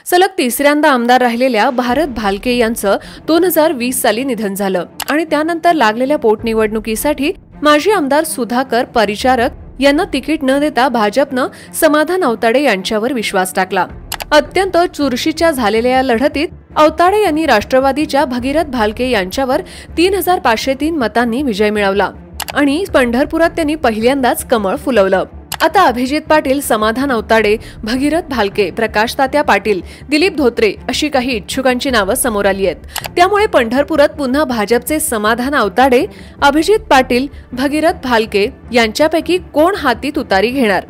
सलग तिसऱ्यांदा आमदार राहिलेल्या भारत भालके यांचं 2020 साली निधन झालं आणि त्यानंतर लागलेल्या पोटनिवडणुकीसाठी माजी आमदार सुधाकर परिचारक यांना तिकीट न देता भाजपनं समाधान अवताडे यांच्यावर विश्वास टाकला। अत्यंत चुरशीच्या झालेल्या या लढतीत अवताडे यांनी राष्ट्रवादीच्या भगीरथ भालके यांच्यावर 3503 मतांनी विजय मिळवला आणि पंढरपुरात त्यांनी पहिल्यांदाच कमळ फुलवलं। आता अभिजित पाटील, समाधान अवताडे, भगीरथ भालके, प्रकाश तात्या पाटील, दिलीप धोत्रे अशी काही इच्छुकांची नावं समोर आली आहेत। त्यामुळे पंढरपुरात पुन्हा भाजपचे समाधान अवताडे, अभिजित पाटील, भगीरथ भालके यांच्यापैकी कोण हाती तुतारी घेणार,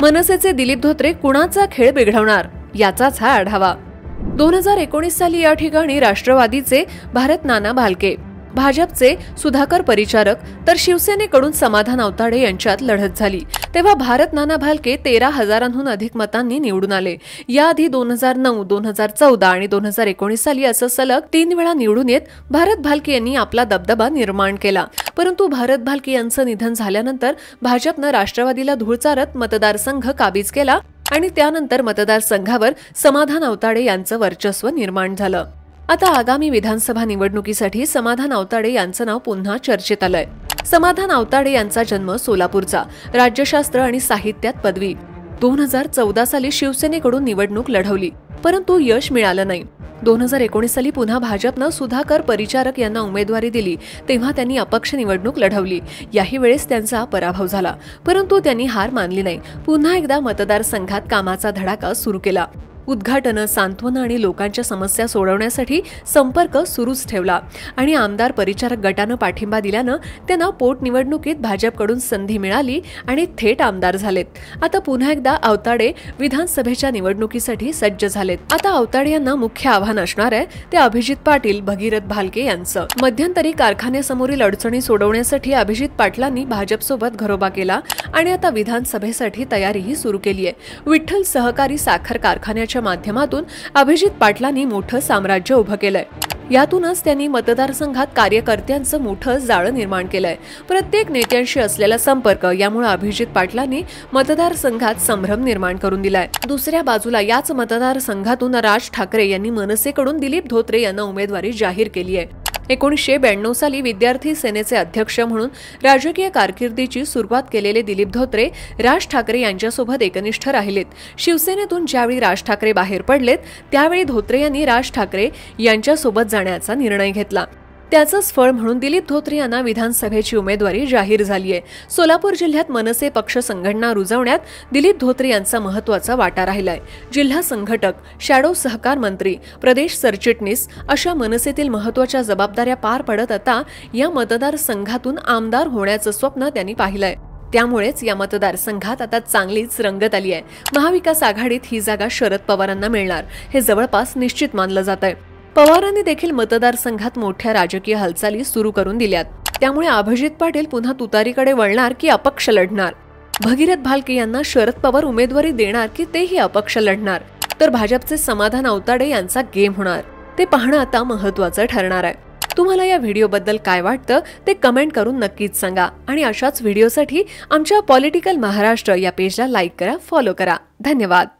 मनसेचे दिलीप धोत्रे कुणाचा खेळ बिघडवणार याचाच हा आढावा। 2019 साली या ठिकाणी राष्ट्रवादीचे भारत नाना भालके, भाजपचे सुधाकर परिचारक तर शिवसेनेकडून समाधान अवताडे यांच्यात लढत झाली। तेव्हा भारत नाना भालके 13,000हून अधिक मतांनी निवडून आले। याआधी 2009, 2014 आणि 2019 साली असं सलग 3 वेळा निवडून येत भारत भालके यांनी आपला दबदबा निर्माण केला। परंतु भारत भालके यांचं निधन झाल्यानंतर भाजपनं राष्ट्रवादीला धूळ चारत मतदारसंघ काबीज केला आणि त्यानंतर मतदारसंघावर समाधान अवताडे यांचं वर्चस्व निर्माण झालं। आता आगामी विधानसभा निवडणुकीसाठी समाधान अवताडे यांचं नाव पुन्हा चर्चेत आलंय। समाधान अवताडे यांचा जन्म सोलापूरचा, राज्यशास्त्र आणि साहित्यात पदवी। 2014 साली शिवसेनेकडून निवडणूक लढवली परंतु यश मिळालं नाही। 2019 साली पुन्हा भाजपनं सुधाकर परिचारक यांना उमेदवारी दिली तेव्हा त्यांनी अपक्ष निवडणूक लढवली। याही वेळेस त्यांचा पराभव झाला परंतु त्यांनी हार मानली नाही। पुन्हा एकदा मतदारसंघात कामाचा धडाका सुरू केला। उद्घाटनं, सांत्वना आणि लोकांच्या समस्या सोडवण्यासाठी संपर्क सुरूच ठेवला आणि आमदार परिचारक गटानं पाठिंबा दिल्यानं त्यांना पोटनिवडणुकीत भाजपकडून संधी मिळाली आणि थेट आमदार झालेत। आता पुन्हा एकदा अवताडे विधानसभेच्या निवडणुकीसाठी सज्ज झालेत। आता अवताडे यांना मुख्य आव्हान असणार आहे ते अभिजित पाटील, भगीरथ भालके यांचं। मध्यंतरी कारखान्यासमोरील अडचणी सोडवण्यासाठी अभिजित पाटलांनी भाजपसोबत घरोबा केला आणि आता विधानसभेसाठी तयारीही सुरू केली आहे। विठ्ठल सहकारी साखर कारखान्याच्या माध्यमातून अभिजित पाटलांनी मोठं साम्राज्य उभं केलंय। यातूनच त्यांनी मतदारसंघात कार्यकर्त्यांचं मोठं जाळं निर्माण केलंय। प्रत्येक नेत्यांशी असलेला संपर्क यामुळे अभिजित पाटलांनी मतदारसंघात संभ्रम निर्माण करून दिलाय। दुसऱ्या बाजूला याच मतदारसंघातून राज ठाकरे यांनी मनसेकडून दिलीप धोत्रे यांना उमेदवारी जाहीर केली आहे। 1992 साली विद्यार्थी सेनेचे अध्यक्ष म्हणून राजकीय कारकिर्दीची सुरुवात केलेले दिलीप धोत्रे राज ठाकरे यांच्यासोबत एकनिष्ठ राहिलेत। शिवसेनेतून ज्यावेळी राज ठाकरे बाहेर पडलेत त्यावेळी धोत्रे यांनी राज ठाकरे यांच्यासोबत जाण्याचा निर्णय घेतला। त्याचंच फळ म्हणून दिलीप धोत्रे यांना विधानसभेची उमेदवारी जाहीर झाली आहे। सोलापूर जिल्ह्यात मनसे पक्ष संघटना रुजवण्यात दिलीप धोत्रे यांचा महत्त्वाचा वाटा राहिलाय। जिल्हा संघटक, शॅडो सहकार मंत्री, प्रदेश सरचिटणीस अशा मनसेतील महत्त्वाच्या जबाबदाऱ्या पार पडत आता या मतदारसंघातून आमदार होण्याचं स्वप्न त्यांनी पाहिलंय। त्यामुळेच या मतदारसंघात आता चांगलीच रंगत आली आहे। महाविकास आघाडीत ही जागा शरद पवारांना मिळणार हे जवळपास निश्चित मानलं जात आहे। पवारांनी देखील मतदारसंघात मोठ्या राजकीय हालचाली सुरू करून दिल्यात। त्यामुळे अभिजित पाटील पुन्हा तुतारीकडे वळणार की अपक्ष लढणार, भगीरथ भालके यांना शरद पवार उमेदवारी देणार की तेही अपक्ष लढणार, तर भाजपचे समाधान अवताडे यांचा गेम होणार ते पाहणं आता महत्त्वाचं ठरणार आहे। तुम्हाला या व्हिडिओबद्दल काय वाटतं ते कमेंट करून नक्कीच सांगा आणि अशाच व्हिडिओसाठी आमच्या पॉलिटिकल महाराष्ट्र या पेजला लाईक करा, फॉलो करा। धन्यवाद।